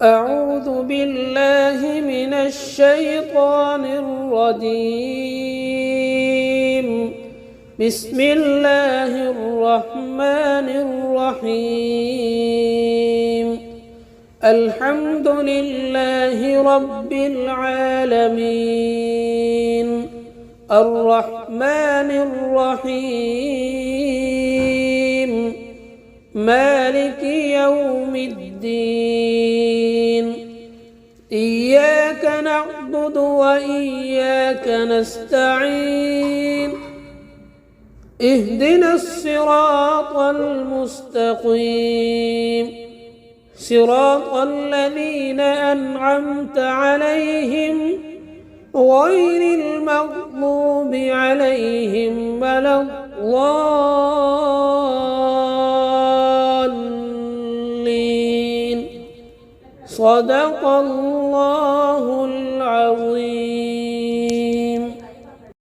أعوذ بالله من الشيطان الرجيم. بسم الله الرحمن الرحيم. الحمد لله رب العالمين الرحمن الرحيم مالك يوم الدين. إياك نعبد وإياك نستعين. اهدنا الصراط المستقيم صراط الذين أنعمت عليهم غير المغضوب عليهم ولا الضالين. صدق الله